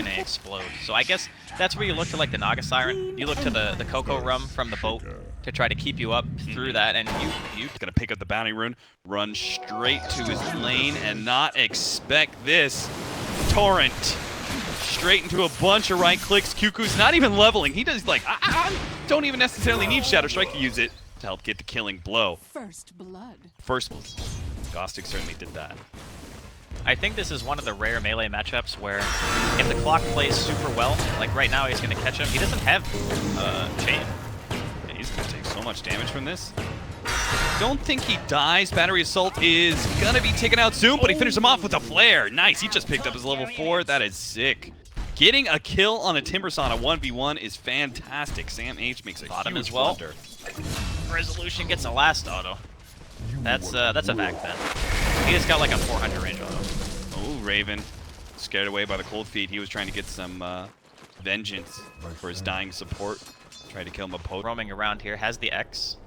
gonna explode. So I guess that's where you look to like the Naga Siren. You look to the Coco Rum from the boat to try to keep you up through that, and you gonna pick up the bounty rune, run straight to his lane, and not expect this. Torrent straight into a bunch of right clicks. Cuckoo's not even leveling. He does like don't even necessarily need Shadow Strike to use it to help get the killing blow. First blood. Ghostic certainly did that. I think this is one of the rare melee matchups where if the clock plays super well, like right now he's going to catch him. He doesn't have chain. Yeah, he's going to take so much damage from this. Don't think he dies. Battery Assault is going to be taken out soon, but he finishes him off with a flare. Nice. He just picked up his level 4. That is sick. Getting a kill on a Timbersaw on a 1v1 is fantastic. Sam H makes a Bottom huge as well. blunder. Resolution gets a last auto. That's a fact then. He just got like a 400 range auto. Oh, Raven. Scared away by the cold feet. He was trying to get some vengeance for his dying support. Tried to kill him a poke. Roaming around here, has the X.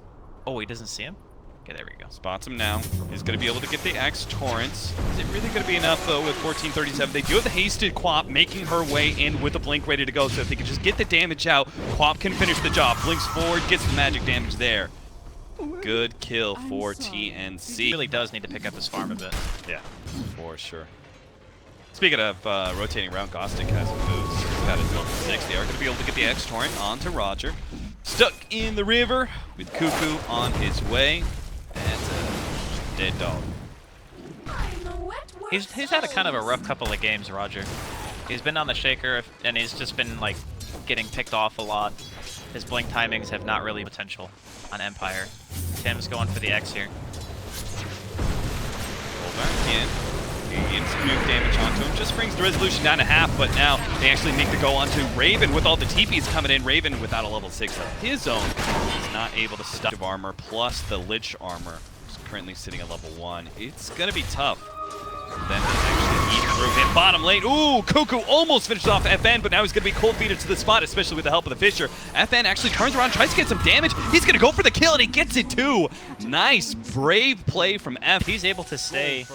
Oh, he doesn't see him? Okay, there we go. Spots him now. He's going to be able to get the X Torrents. Is it really going to be enough, though, with 1437? They do have the hasted Quap making her way in with the Blink ready to go, so if they can just get the damage out, Quap can finish the job. Blinks forward, gets the magic damage there. Good kill for TNC. He really does need to pick up his farm a bit. Yeah, for sure. Speaking of rotating around, Ghostic has some moves. He's got his level 6. They are going to be able to get the X Torrent onto Roger. Stuck in the river with Cuckoo on his way. And dead dog. He's had a kind of a rough couple of games, Roger. He's been on the shaker, and he's just been like getting picked off a lot. His blink timings have not really potential on Empire. Tim's going for the X here. Roll back in. He gets nuke damage onto him. Just brings the resolution down to half, but now they actually make the go onto Raven with all the TPs coming in. Raven without a level 6 of his own is not able to stop armor, plus the Lich armor is currently sitting at level 1. It's going to be tough. Then they actually eat through him. Bottom lane. Ooh, Cuckoo almost finished off FN, but now he's going to be cold feeded to the spot, especially with the help of the Fisher. FN actually turns around, tries to get some damage. He's going to go for the kill, and he gets it too. Nice, brave play from F. He's able to stay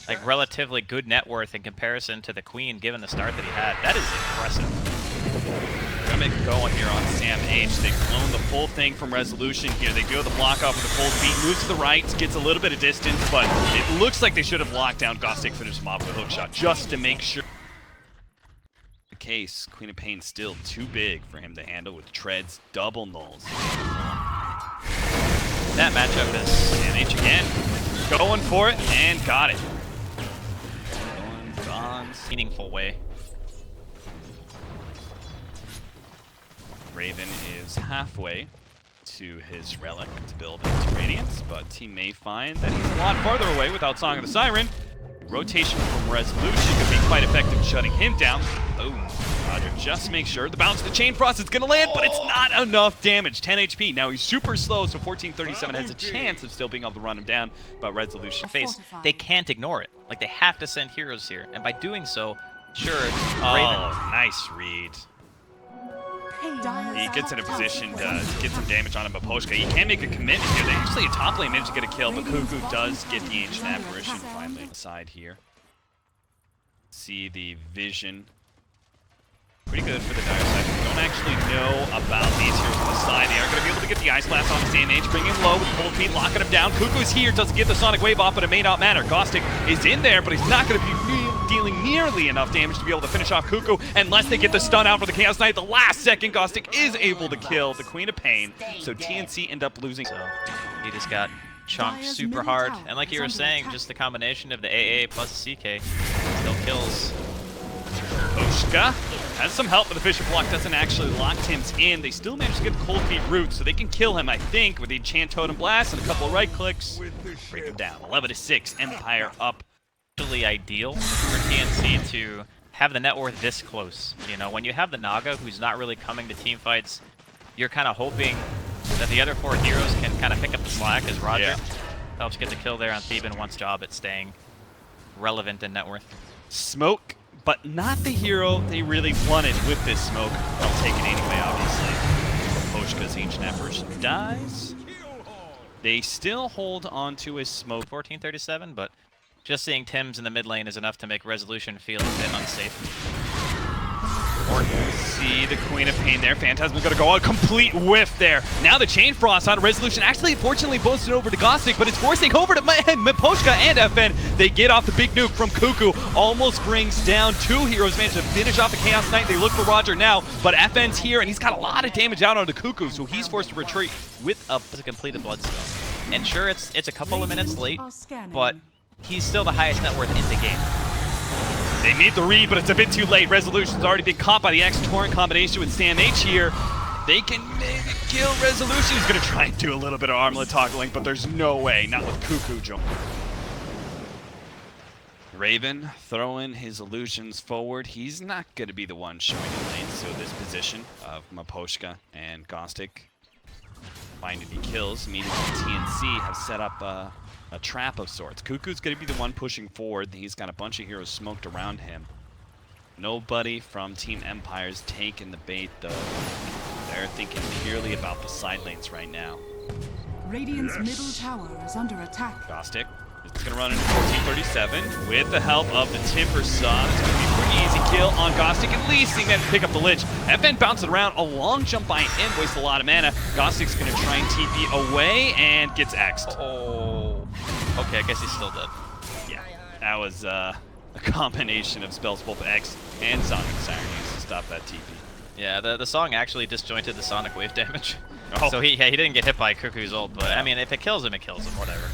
like relatively good net worth in comparison to the Queen, given the start that he had. That is impressive. Gonna make a go on here on Sam H. They've flown the full thing from Resolution here. They do have the block off with the cold feet, moves to the right, gets a little bit of distance, but it looks like they should have locked down. Ghostic finishes him off with a hook shot just to make sure. The case, Queen of Pain still too big for him to handle with Tread's double nulls. That matchup is Sam H again, going for it and got it. Gone. Meaningful way. Raven is halfway to his relic to build into Radiance, but he may find that he's a lot farther away without Song of the Siren. Rotation from Resolution could be quite effective in shutting him down. Boom. Roger just makes sure the bounce to Chain Frost is going to land, but it's not enough damage. 10 HP. Now he's super slow, so 1437 has a chance of still being able to run him down, but Resolution Face, they can't ignore it. Like, they have to send heroes here, and by doing so, sure, Oh, Raven. nice read. He gets in a position to get some damage on him, but Poshka, he can make a commitment here. They actually a top lane managed to get a kill, but Cuckoo does get the Ancient Apparition finally. Side here. See the vision. Pretty good for the Dire side. We don't actually know about these heroes on the side. They are going to be able to get the Ice Blast on Sam H, bring him low with Cold Feet, locking him down. Cuckoo's here, doesn't get the Sonic Wave off, but it may not matter. Ghostic is in there, but he's not going to be dealing nearly enough damage to be able to finish off Cuckoo unless they get the stun out for the Chaos Knight. The last second, Ghostic is able to kill the Queen of Pain, so TNC end up losing. So he just got chunked super hard, and like you were saying, just the combination of the AA plus CK still kills. Poshka has some help, but the Fisher block doesn't actually lock Tim's in. They still manage to get the Cold Feet root, so they can kill him, I think, with the Enchant Totem Blast and a couple of right clicks. Break him down. 11-6, Empire up. Actually ideal for TNC to have the net worth this close. You know, when you have the Naga who's not really coming to team fights, you're kind of hoping that the other 4 heroes can kind of pick up the slack as Roger helps get the kill there on Theban one's job at staying relevant in net worth. Smoke, but not the hero they really wanted with this smoke. They'll take it anyway, obviously. Poshka's Ancient Apparition dies. They still hold on to his smoke. 1437, but just seeing Tim's in the mid lane is enough to make Resolution feel a bit unsafe. important. See the Queen of Pain there. Phantasm's gonna go a complete whiff there. Now the Chain Frost on Resolution. Actually, fortunately, boosted over to Gostic, but it's forcing over to Miposhka and FN. They get off the big nuke from Cuckoo. Almost brings down 2 heroes. Managed to finish off the Chaos Knight. They look for Roger now, but FN's here, and he's got a lot of damage out onto Cuckoo, so he's forced to retreat with a completed Bloodstone. And sure, it's a couple of minutes late, but he's still the highest net worth in the game. They need the read, but it's a bit too late. Resolution's already been caught by the X-Torrent combination with Sam H here. They can maybe kill Resolution. He's going to try and do a little bit of armlet toggling, but there's no way. Not with Cuckoo jumping. Raven throwing his illusions forward. He's not going to be the one showing the lane, so this position of Miposhka and Gostic finding the kills, meaning the TNC have set up a trap of sorts. Cuckoo's going to be the one pushing forward. He's got a bunch of heroes smoked around him. Nobody from Team Empire's taking the bait, though. They're thinking purely about the side lanes right now. Radiant's middle tower is under attack. Gostic is going to run into 1437 with the help of the Timber Saw. It's going to be a pretty easy kill on Gostic. At least he managed to pick up the Lich. FN bouncing around. A long jump by him wastes a lot of mana. Gostic's going to try and TP away and gets X'd. Oh. Okay, I guess he's still dead. Yeah, that was a combination of spells, both X and Sonic Siren used to stop that TP. Yeah, the song actually disjointed the sonic wave damage. Oh. So he didn't get hit by Cuckoo's ult, but I mean, if it kills him, whatever.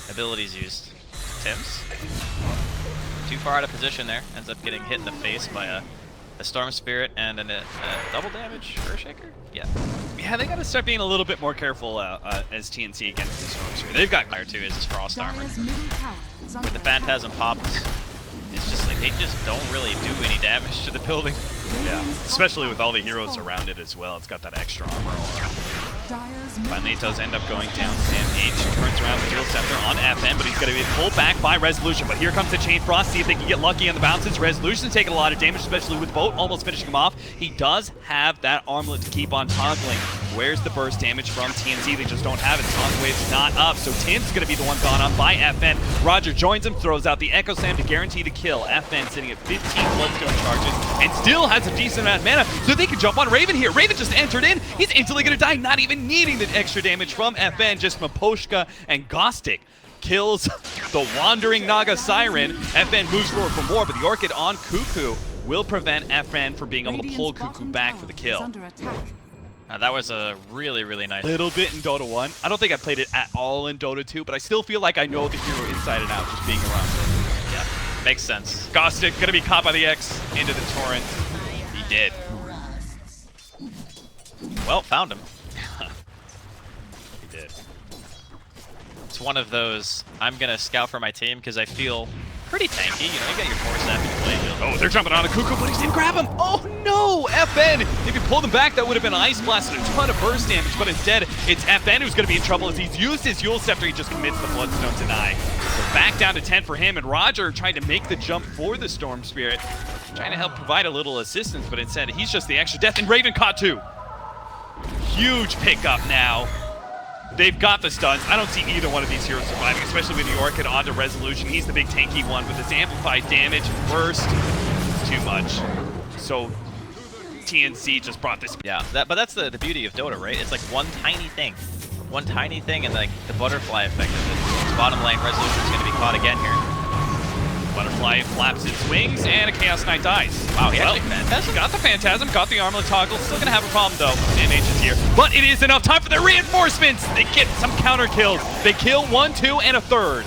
Abilities used. Tim's. Too far out of position there. Ends up getting hit in the face by a Storm Spirit and a double damage Earthshaker? Yeah. Yeah, they got to start being a little bit more careful as TNC against the Storm Spirit. They've got Fire 2 is his Frost Armor. With With the Phantasm pops, it's just like they just don't really do any damage to the building. Yeah, especially with all the heroes around it as well. It's got that extra armor all around. Finally, it does end up going down. Sam H turns around the Dual Scepter on FN, but he's going to be pulled back by Resolution. But here comes the Chain Frost. See if they can get lucky on the bounces. Resolution's taking a lot of damage, especially with Boat almost finishing him off. He does have that armlet to keep on toggling. Where's the burst damage from TNC? They just don't have it. Sonic Wave's not up, so Tim's going to be the one gone on by FN. Roger joins him, throws out the Echo Slam to guarantee the kill. FN sitting at 15 Bloodstone charges and still has a decent amount of mana, so they can jump on Raven here. Raven just entered in. He's instantly going to die, not even needing the extra damage from FN. Just Miposhka and Gostic kills the Wandering Naga Siren. FN moves forward for more, but the Orchid on Cuckoo will prevent FN from being able to pull Cuckoo back for the kill. That was a really, really nice. Little bit in Dota 1. I don't think I played it at all in Dota 2, but I still feel like I know the hero inside and out just being around it. Yeah, makes sense. Gostic gonna be caught by the X into the Torrent. He did. Well, found him. He did. It's one of those, I'm gonna scout for my team because I feel pretty tanky. You know, you got your 4-7 play. Oh, they're jumping on a Cuckoo, but he didn't grab him. Oh no, FN! If you pulled him back, that would have been an Ice Blast and a ton of burst damage, but instead, it's FN who's gonna be in trouble as he's used his Yule Scepter. He just commits the Bloodstone deny. So back down to 10 for him, and Roger trying to make the jump for the Storm Spirit, trying to help provide a little assistance, but instead, he's just the extra death, and Raven caught too. Huge pickup now. They've got the stuns. I don't see either one of these heroes surviving, especially with the Orchid onto Resolution. He's the big tanky one with his amplified damage. Burst, too much. So TNC just brought this. Yeah, but that's the beauty of Dota, right? It's like one tiny thing. One tiny thing and like the butterfly effect of it. It's bottom lane, Resolution's going to be caught again here. Butterfly flaps its wings, and a Chaos Knight dies. Wow, he actually Phantasm. Got the Phantasm, got the armlet toggle. Still gonna have a problem though. MH is here, but it is enough time for the reinforcements. They get some counter kills. They kill 1, 2, and a third.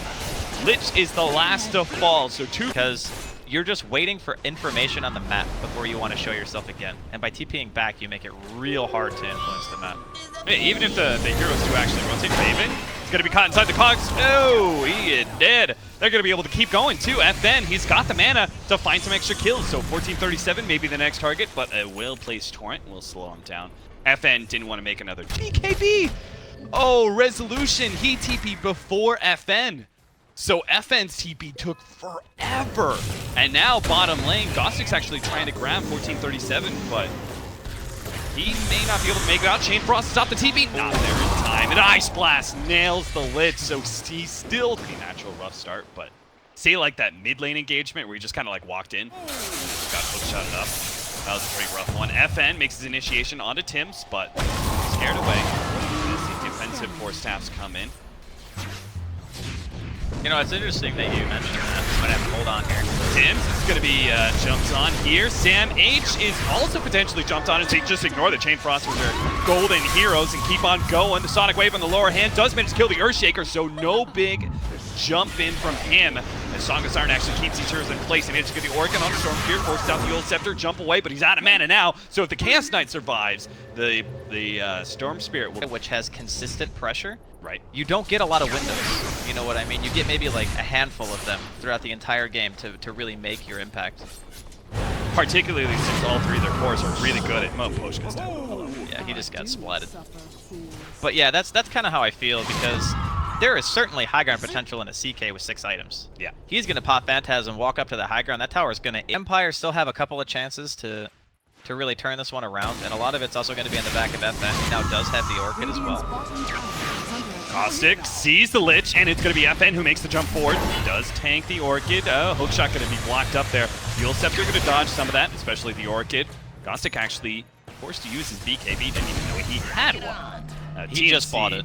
Lich is the last to fall, so 2. Because you're just waiting for information on the map before you want to show yourself again. And by TPing back, you make it real hard to influence the map. Hey, even if the heroes do actually rotate, Raven is gonna be caught inside the cogs. Oh, he is dead. They're going to be able to keep going, too. FN, he's got the mana to find some extra kills. So 1437 may be the next target, but a well-placed Torrent will slow him down. FN didn't want to make another BKB. Oh, Resolution, he TP'd before FN. So FN's TP took forever. And now, bottom lane, Gostic's actually trying to grab 1437, but he may not be able to make it out. Chain Frost stop the TP. Not there in time. An Ice Blast nails the lid, so he's still pretty natural rough start, but say like that mid lane engagement where he just kind of like walked in, got hook shotted up. That was a pretty rough one. FN makes his initiation onto Tim's, but scared away. As the defensive force staffs come in. You know, it's interesting that you mentioned that. I'm gonna have to hold on here. Tim's is going to be jumped on here. Sam H is also potentially jumped on, and they just ignore the Chain Frost with their golden heroes and keep on going. The Sonic Wave on the lower hand does manage to kill the Earthshaker, so no big jump in from him. As Song of Siren actually keeps these heroes in place and manages to get the Orchid on the Storm Spear, forces out the Eul Scepter, jump away, but he's out of mana now. So if the Chaos Knight survives, the Storm Spirit will... Which has consistent pressure. Right. You don't get a lot of windows, you know what I mean? You get maybe like a handful of them throughout the entire game to really make your impact. Particularly since all three of their cores are really good at Poshka's down. Yeah, he just got splatted. But yeah, that's kind of how I feel, because there is certainly high ground potential in a CK with 6 items. Yeah. He's going to pop Phantasm, walk up to the high ground. That tower is going to... Empire still have a couple of chances to really turn this one around, and a lot of it's also going to be on the back of FN. He now does have the Orchid as well. Caustic sees the Lich, and it's going to be FN who makes the jump forward. He does tank the Orchid. Hookshot going to be blocked up there. Eul Scepter going to dodge some of that, especially the Orchid. Caustic actually forced to use his BKB. Didn't even know he had one. He just bought it.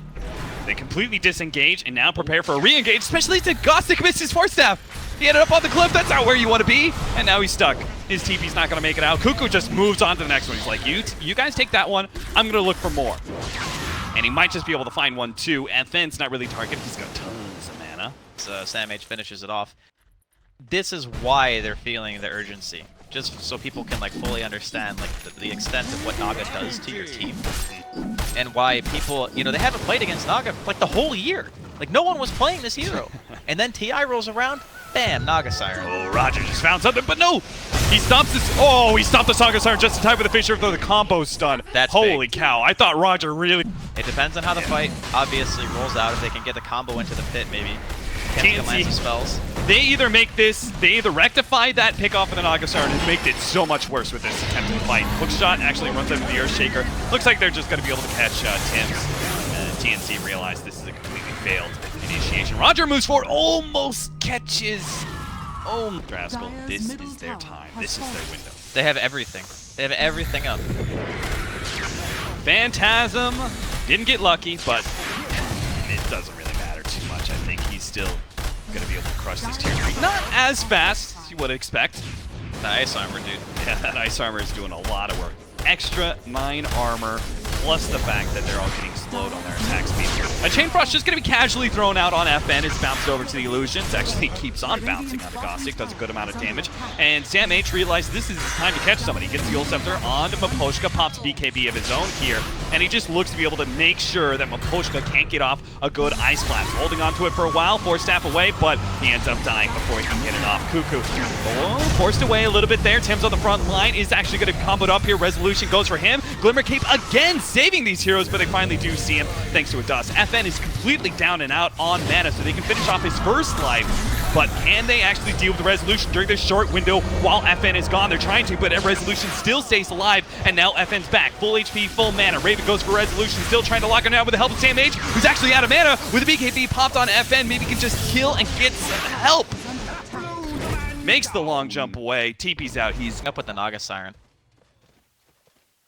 They completely disengage and now prepare for a re-engage, especially since Caustic missed his Force Staff. He ended up on the cliff. That's not where you want to be. And now he's stuck. His TP's not going to make it out. Cuckoo just moves on to the next one. He's like, you guys take that one. I'm going to look for more. And he might just be able to find one too. FN's not really targeted. He's got tons of mana. So Sam H finishes it off. This is why they're feeling the urgency. Just so people can like fully understand like the extent of what Naga does to your team. And why people, you know, they haven't played against Naga for like the whole year. Like no one was playing this hero. And then TI rolls around, bam, Naga Siren. Oh, Roger just found something, but no! He stops this. Oh, he stopped the Song of Siren just in time for the Fisher though the combo stun. That's holy big. Cow. I thought Roger really... It depends on how the fight obviously rolls out. If they can get the combo into the pit, maybe. Can't land some spells. They either make this, they either rectify that pick off of the Naga Siren and make it so much worse with this attempt to fight. Hookshot actually runs over the Earthshaker. Looks like they're just going to be able to catch Tim's. TNC realized this is a completely failed initiation. Roger moves forward, almost catches. Oh, Draskell, this is their time. This is their window. They have everything. They have everything up. Phantasm didn't get lucky, but it doesn't really matter too much. I think he's still going to be able to crush this tier 3. Not as fast as you would expect. The Ice Armor, dude. Yeah, that Ice Armor is doing a lot of work. Extra 9 armor, plus the fact that they're all getting slowed on their attack speed. A Chain Frost just going to be casually thrown out on FN. It's bounced over to the Illusions. Actually keeps on bouncing onto Caustic. Does a good amount of damage. And Sam H realizes this is his time to catch somebody. Gets the Eul Scepter onto Miposhka. Pops a BKB of his own here. And he just looks to be able to make sure that Miposhka can't get off a good Ice Blast. Holding on to it for a while. Force Staff away, but he ends up dying before he can get it off. Cuckoo. Oh, forced away a little bit there. Tim's on the front line. Is actually going to combo it up here. Resolution goes for him. Glimmer Cape again saving these heroes, but they finally do see him thanks to a dust. FN is completely down and out on mana, so they can finish off his first life. But can they actually deal with the Resolution during this short window while FN is gone? They're trying to, but Resolution still stays alive, and now FN's back. Full HP, full mana. Raven goes for Resolution, still trying to lock him down with the help of Sam H, who's actually out of mana. With the BKB popped on FN, maybe he can just kill and get some help. Makes the long jump away. TP's out. He's Up with the Naga Siren.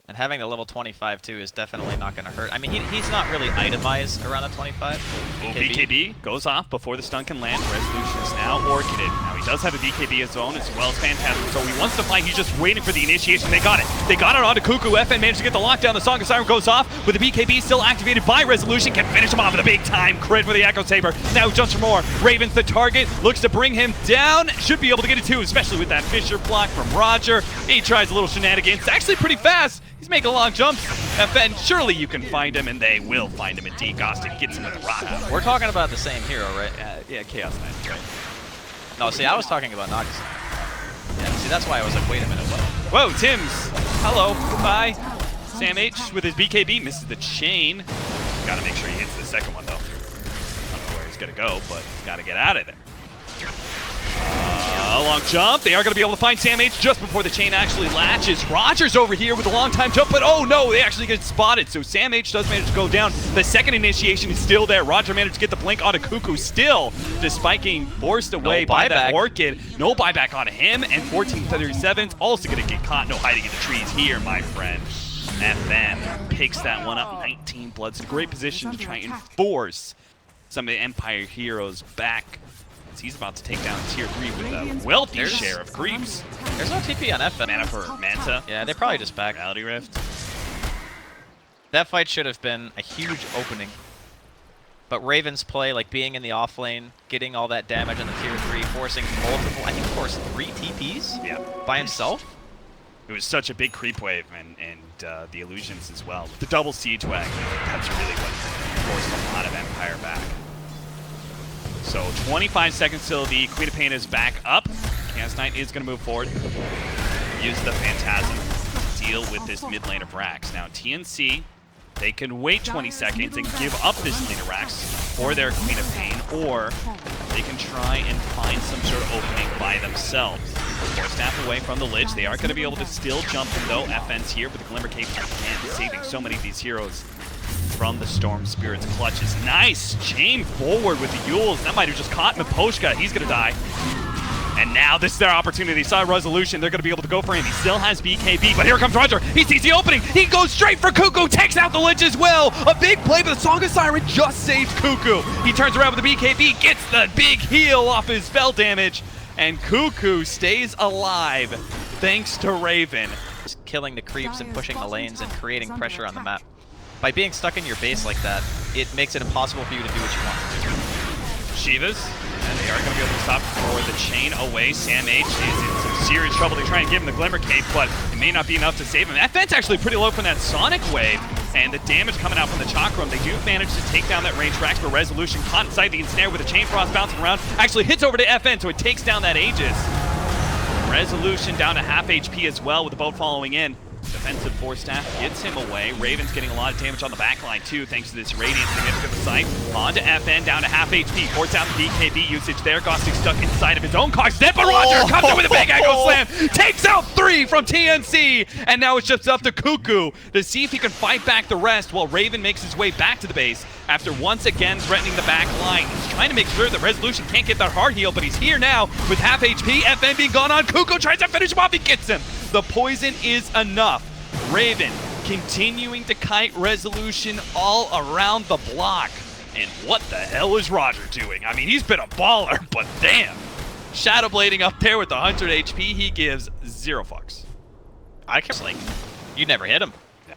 And having the level 25 too is definitely not going to hurt. I mean, he's not really itemized around the 25. BKB goes off before the stun can land. Resolution is now Orchided. Now he does have a BKB of his own as well as Phantasm, so he wants to fight. He's just waiting for the initiation. They got it. They got it onto Cuckoo. FN managed to get the lockdown. The Song of Siren goes off with the BKB still activated by Resolution. Can finish him off with a big time crit for the Echo Saber. Now he jumps for more. Raven's the target. Looks to bring him down. Should be able to get it too, especially with that Fisher block from Roger. He tries a little shenanigans. It's actually pretty fast. He's making long jumps. FN, surely you can find him, and they will find him indeed. Caustic gets him with the rock. We're talking about the same hero, right? Yeah, Chaos Knight, right? No, see, I was talking about Naga Siren. Yeah, see, that's why I was like, wait a minute, what? Whoa, Tim's. Hello, goodbye. Sam H with his BKB misses the chain. Gotta make sure he hits the second one, though. I don't know where he's gonna go, but he's gotta get out of there. A long jump. They are going to be able to find Sam H just before the chain actually latches. Roger's over here with a long time jump, but oh no, they actually get spotted. So Sam H does manage to go down. The second initiation is still there. Roger managed to get the blink onto Cuckoo still, despite getting forced away by that Orchid. No buyback on him, and 1437's also going to get caught. No hiding in the trees here, my friend. FN picks that one up. 19 bloods. In a great position to try and force some of the Empire heroes back. He's about to take down tier 3 with a wealthy share of creeps. There's no TP on FN. Mana for Manta. Yeah, they probably just back. Reality Rift. That fight should have been a huge opening. But Raven's play, like being in the off lane, getting all that damage on the tier 3, forcing multiple, I think he forced 3 TPs by himself. It was such a big creep wave, and the illusions as well. The double siege wagon, that's really what forced a lot of Empire back. So 25 seconds till the Queen of Pain is back up. Chaos Knight is going to move forward. Use the Phantasm to deal with this mid lane of Rax. Now TNC, they can wait 20 seconds and give up this lane of Rax for their Queen of Pain, or they can try and find some sort of opening by themselves. 4 staff away from the Lich. They are going to be able to still jump him though. FN's here with the Glimmer Cape again, saving so many of these heroes from the Storm Spirit's clutches. Nice chain forward with the Yules. That might have just caught Miposhka. He's going to die. And now this is their opportunity. Saw Resolution. They're going to be able to go for him. He still has BKB, but here comes Roger. He sees the opening. He goes straight for Cuckoo. Takes out the Lich as well. A big play, but the Song of Siren just saves Cuckoo. He turns around with the BKB, gets the big heal off his spell damage, and Cuckoo stays alive thanks to Raven. Just killing the creeps and pushing the lanes and creating pressure on the map. By being stuck in your base like that, it makes it impossible for you to do what you want to do. Shivas, and they are going to be able to stop for the chain away. Sam H is in some serious trouble. They try and give him the Glimmer Cape, but it may not be enough to save him. FN's actually pretty low from that Sonic Wave, and the damage coming out from the Chakram. They do manage to take down that range Rax, but Resolution caught inside the ensnare with a Chain Frost bouncing around. Actually hits over to FN, so it takes down that Aegis. Resolution down to half HP as well with the boat following in. Defensive 4 staff gets him away. Raven's getting a lot of damage on the backline too, thanks to this Radiant significant sight. On to FN, down to half HP. Force out the BKB usage there. Ghosting stuck inside of his own cogs. But Roger comes in with a big Echo Slam, takes out 3 from TNC, and now it's just up to Cuckoo to see if he can fight back the rest while Raven makes his way back to the base after once again threatening the back line. He's trying to make sure that Resolution can't get that hard heal, but he's here now with half HP. FN being gone on. Cuckoo tries to finish him off. He gets him. The poison is enough. Raven continuing to kite Resolution all around the block. And what the hell is Roger doing? I mean, he's been a baller, but damn. Shadowblading up there with 100 HP, he gives 0 fucks. I guess, like, you never hit him. Yeah.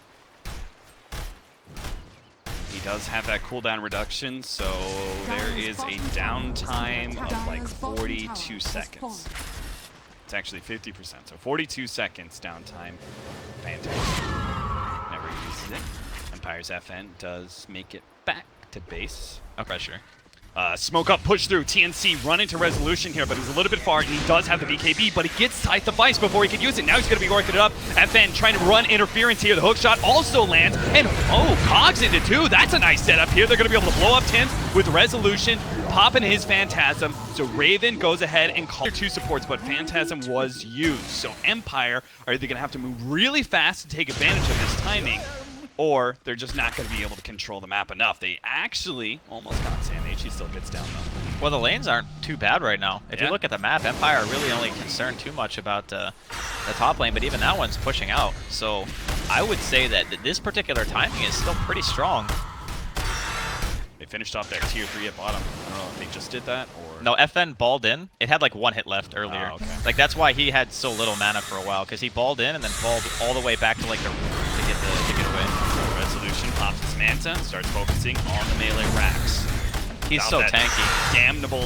He does have that cooldown reduction, so there is a downtime of like 42 seconds. It's actually 50%, so 42 seconds downtime. Fantastic. Never uses it. Empire's FN does make it back to base. Okay, sure. Smoke up, push through. TNC run into Resolution here, but he's a little bit far, and he does have the BKB, but he gets Scythe of Vice before he can use it. Now he's going to be working it up. FN trying to run interference here. The hook shot also lands, and oh, Cogs into 2. That's a nice setup here. They're going to be able to blow up Tins with Resolution, popping his Phantasm. So Raven goes ahead and calls 2 supports, but Phantasm was used. So Empire are either going to have to move really fast to take advantage of this timing, or they're just not going to be able to control the map enough. They actually almost got Sam H. He still gets down, though. Well, the lanes aren't too bad right now. If you look at the map, Empire are really only concerned too much about the top lane, but even that one's pushing out. So I would say that this particular timing is still pretty strong. They finished off that tier 3 at bottom. I don't know if they just did that, or... No, FN balled in. It had like 1 hit left earlier. Oh, okay. Like, that's why he had so little mana for a while, because he balled in and then balled all the way back to like the roof to get away. Resolution pops his Manta, starts focusing on the melee Rax. He's so tanky. Damnable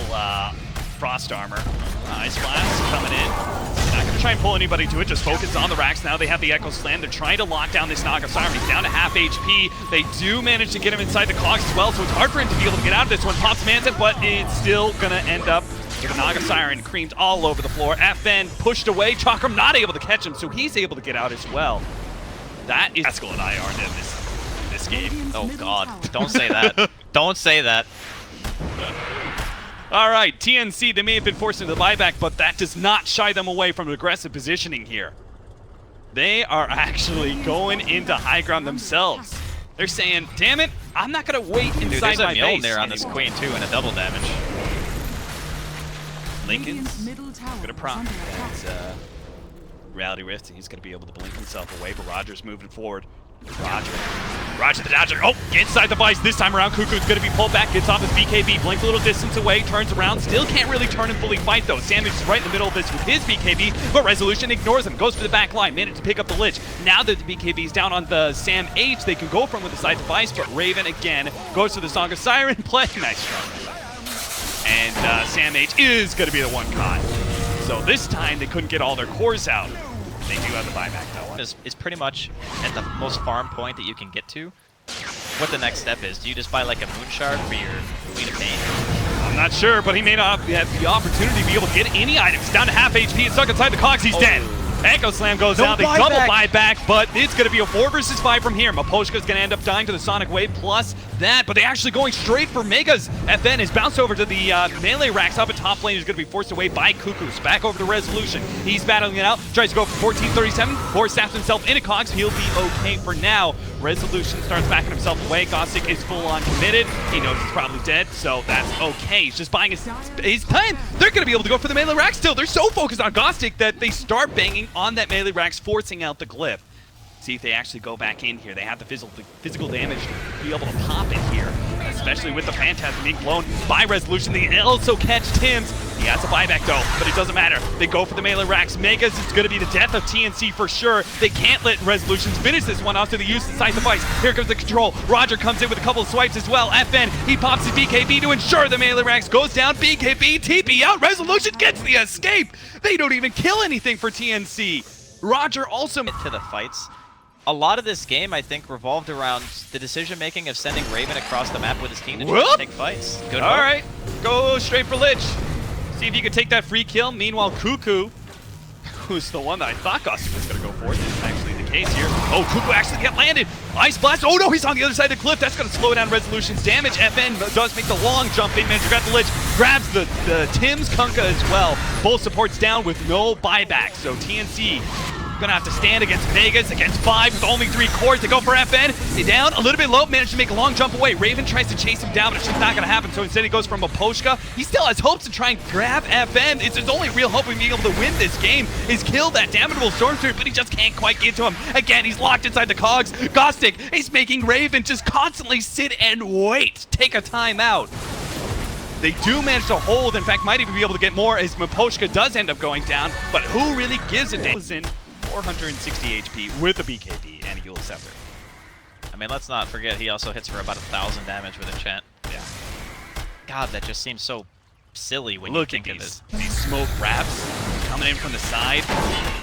Frost Armor. Ice Blast coming in. Not going to try and pull anybody to it, just focus on the Rax. Now they have the Echo Slam. They're trying to lock down this Naga Siren. He's down to half HP. They do manage to get him inside the clogs as well, so it's hard for him to be able to get out of this one. Pops Manta, but it's still going to end up with a Naga Siren creamed all over the floor. FN pushed away. Chakram not able to catch him, so he's able to get out as well. That is Haskell and I are in this game. Oh god, don't say that. Don't say that. All right, TNC, they may have been forced into the buyback, but that does not shy them away from aggressive positioning here. They are actually going into high ground themselves. They're saying, damn it, I'm not going to wait inside my base. There's a Mjolnir on this queen, too, and a double damage. Lincoln's Radiant's middle tower going to is prop. under attack. That's Reality Rift. He's going to be able to blink himself away, but Roger's moving forward. Roger the Dodger. Oh, inside the vice this time around. Cuckoo's going to be pulled back, gets off his BKB, blinks a little distance away, turns around, still can't really turn and fully fight though. Sandwich is right in the middle of this with his BKB, but Resolution ignores him, goes for the back line, managed to pick up the Lich. Now that the BKB is down on the Sam H, they can go from with the side device, but Raven again goes to the Song of Siren, play. Nice try. And Sam H is going to be the one caught. So this time they couldn't get all their cores out. They do have the buyback though. Is pretty much at the most farm point that you can get to. What the next step is? Do you just buy like a moon shard for your Queen of Pain? I'm not sure, but he may not have the opportunity to be able to get any items. Down to half HP, it's stuck inside the cogs, he's dead. Echo Slam goes out, they double buyback, but it's going to be a 4 versus 5 from here. Maposhka's going to end up dying to the Sonic Wave plus that, but they're actually going straight for Megas. FN is bounced over to the melee racks up at top lane. He's going to be forced away by Cuckoo's. Back over to Resolution. He's battling it out, tries to go for 1437, force snaps himself into cogs. He'll be okay for now. Resolution starts backing himself away. Gothic is full on committed. He knows he's probably dead, so that's okay. He's just buying his time. They're going to be able to go for the melee rack still. They're so focused on Gothic that they start banging on that melee racks, forcing out the glyph. See if they actually go back in here. They have the physical damage to be able to pop it here, especially with the Phantasm being blown by Resolution. They also catch Tim's. He has a buyback though, but it doesn't matter. They go for the melee racks. Megas is going to be the death of TNC for sure. They can't let Resolutions finish this one off to the use inside the vice. Here comes the control. Roger comes in with a couple of swipes as well. FN, he pops his BKB to ensure the melee racks goes down. BKB, TP out. Resolution gets the escape. They don't even kill anything for TNC. Roger also to the fights. A lot of this game, I think, revolved around the decision-making of sending Raven across the map with his team to try to take fights. Good All work. right, go straight for Lich. See if you can take that free kill. Meanwhile, Cuckoo, who's the one that I thought Gossi was going to go for, this is actually the case here. Oh, Cuckoo actually got landed. Ice Blast. Oh no, he's on the other side of the cliff. That's going to slow down Resolution's damage. FN does make the long jump in. Manager got the Lich. Grabs the Tim's Kunkka as well. Both supports down with no buyback. So TNC gonna have to stand against Vegas, against 5 with only 3 cores. They go for FN. They down a little bit low, managed to make a long jump away. Raven tries to chase him down, but it's just not gonna happen. So instead he goes for Maposhka. He still has hopes to try and grab FN. It's his only real hope of being able to win this game is kill that damnable Stormtrooper, but he just can't quite get to him. Again, he's locked inside the cogs. Gostic is making Raven just constantly sit and wait. Take a timeout. They do manage to hold, in fact, might even be able to get more as Maposhka does end up going down, but who really gives a damn? 460 HP with a BKB and a Eul Scepter. I mean, let's not forget he also hits for about 1,000 damage with enchant. Yeah. God, that just seems so silly when Look you at think of it. these smoke wraps coming in from the side.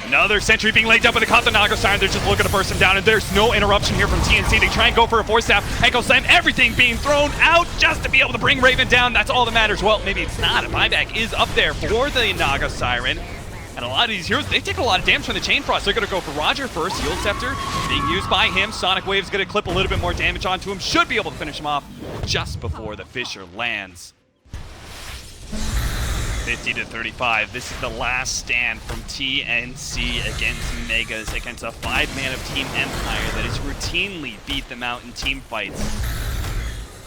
Another sentry being laid down by the Kata Naga Siren. They're just looking to burst him down, and there's no interruption here from TNC. They try and go for a force staff. Echo Slam, everything being thrown out just to be able to bring Raven down. That's all that matters. Well, maybe it's not. A buyback is up there for the Naga Siren. And a lot of these heroes, they take a lot of damage from the Chain Frost. They're going to go for Roger first. Eul Scepter being used by him. Sonic Wave's going to clip a little bit more damage onto him. Should be able to finish him off just before the Fisher lands. 50-35. This is the last stand from TNC against Megas, against a 5-man of Team Empire that has routinely beat them out in team fights.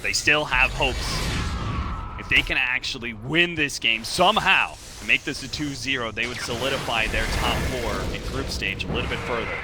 They still have hopes. If they can actually win this game somehow, make this a 2-0, they would solidify their top 4 in group stage a little bit further.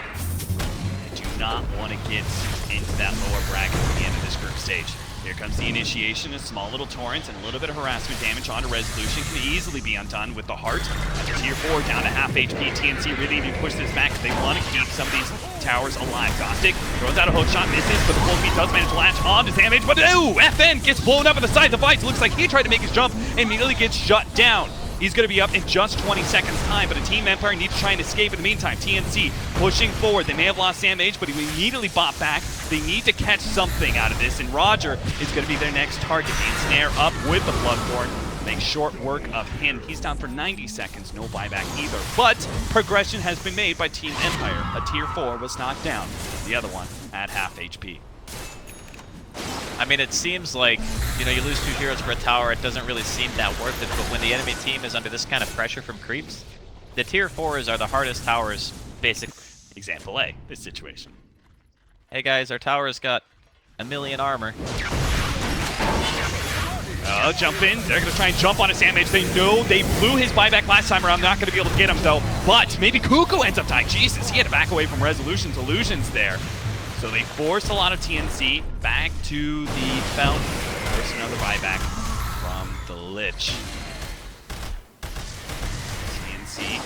They do not want to get into that lower bracket at the end of this group stage. Here comes the initiation, a small little torrent, and a little bit of harassment damage onto Resolution. Can easily be undone with the heart. After tier 4, down to half HP. TNC really need to push this back because they want to keep some of these towers alive. Gostic throws out a hook shot, misses, but the full speed does manage to latch on to damage. But ooh, FN gets blown up at the side of the fight. It looks like he tried to make his jump and immediately gets shut down. He's going to be up in just 20 seconds time, but a Team Empire needs to try and escape in the meantime. TNC pushing forward. They may have lost Sam H, but he immediately bought back. They need to catch something out of this, and Roger is going to be their next target. They ensnare up with the Bloodborne. Make short work of him. He's down for 90 seconds, no buyback either. But progression has been made by Team Empire. A tier 4 was knocked down. The other one at half HP. I mean, it seems like, you know, you lose 2 heroes for a tower, it doesn't really seem that worth it, but when the enemy team is under this kind of pressure from creeps, the tier 4s are the hardest towers, basically. Example A, this situation. Hey guys, our tower's got 1,000,000 armor. Jump in. They're going to try and jump on a Sandmage. They know they blew his buyback last time around. Not going to be able to get him, though. But maybe Cuckoo ends up dying. Jesus, he had to back away from Resolution's illusions there. So they force a lot of TNC back to the fountain. Force another buyback from the Lich. TNC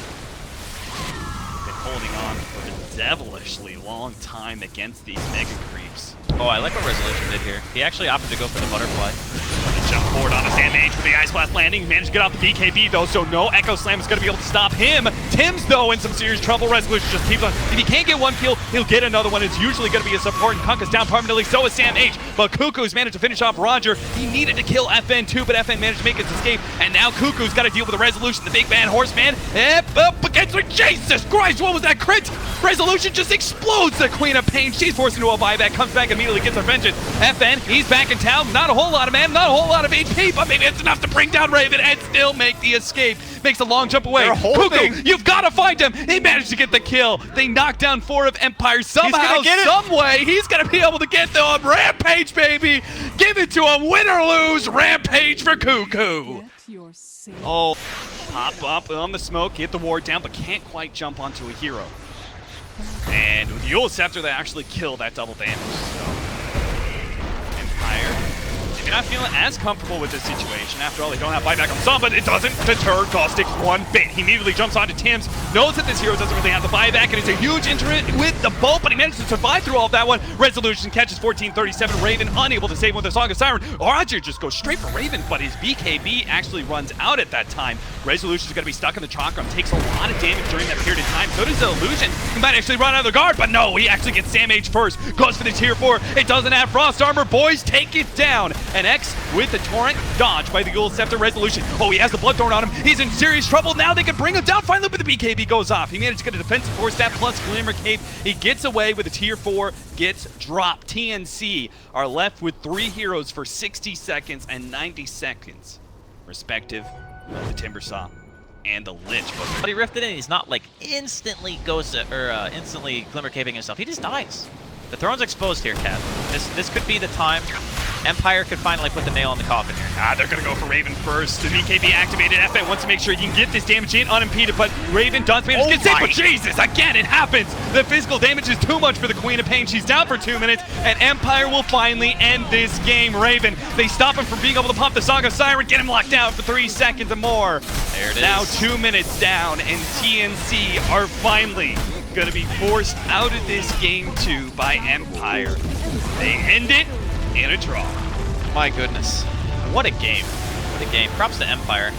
been holding on for a devilishly long time against these mega creeps. Oh, I like what Resolution did here. He actually opted to go for the butterfly. Jump forward on a Sandmage with the Ice Blast landing. He managed to get off the BKB though, so no Echo Slam is going to be able to stop him. Tim's though in some serious trouble. Resolution just keeps on. If he can't get 1 kill, he'll get another one. It's usually going to be a support, and Kunk is down permanently. So is Sam H. But Cuckoo's managed to finish off Roger. He needed to kill FN too, but FN managed to make his escape. And now Cuckoo's got to deal with the Resolution, the big man, Horseman. Up against her. Jesus Christ, what was that crit? Resolution just explodes the Queen of Pain. She's forced into a buyback, comes back immediately, gets her vengeance. FN, he's back in town. Not a whole lot of mana, not a whole lot of HP, but maybe it's enough to bring down Raven and still make the escape. Makes a long jump away. Cuckoo, you've got to find him. He managed to get the kill. They knocked down 4 of Empire somehow, some way. He's going to be able to get them. Rampage, baby. Give it to him. Win or lose. Rampage for Cuckoo. Oh, pop up on the smoke, get the ward down, but can't quite jump onto a hero. And with the Yule Scepter, they actually kill that double damage. So, Empire, maybe not feeling as comfortable with this situation. After all, they don't have buyback on some, but it doesn't deter Caustic one bit. He immediately jumps onto Tim's, knows that this hero doesn't really have the buyback, and it's a huge interest with the bolt, but he managed to survive through all of that one. Resolution catches 1437. Raven unable to save him with the Song of Siren. Roger just goes straight for Raven, but his BKB actually runs out at that time. Resolution's going to be stuck in the Chakram, takes a lot of damage during that period of time. So does the Illusion. He might actually run out of the guard, but no, he actually gets Sam H first. Goes for the tier 4. It doesn't have Frost Armor. Boys, take it down. And X with the Torrent, dodge by the Yule Scepter. Resolution. Oh, he has the Bloodthorn on him. He's in serious trouble. Now they can bring him down. Finally, but the BKB goes off. He managed to get a defensive force stat plus Glimmer Cape. He gets away with a tier 4, gets dropped. TNC are left with 3 heroes for 60 seconds and 90 seconds, respective of the Timbersaw and the Lich. But he rifted in, he's not like instantly ghost or instantly Glimmer Caping himself. He just dies. The throne's exposed here, Cat. This could be the time Empire could finally put the nail in the coffin here. They're going to go for Raven first. The BKB activated. FN wants to make sure he can get this damage in unimpeded, but Raven does manage to get saved. But Jesus, again, it happens. The physical damage is too much for the Queen of Pain. She's down for 2 minutes, and Empire will finally end this game. Raven, they stop him from being able to pump the Song of Siren, get him locked down for 3 seconds or more. There it is. Now 2 minutes down, and TNC are finally going to be forced out of this game 2 by Empire. They end it in a draw. My goodness. What a game. What a game. Props to Empire.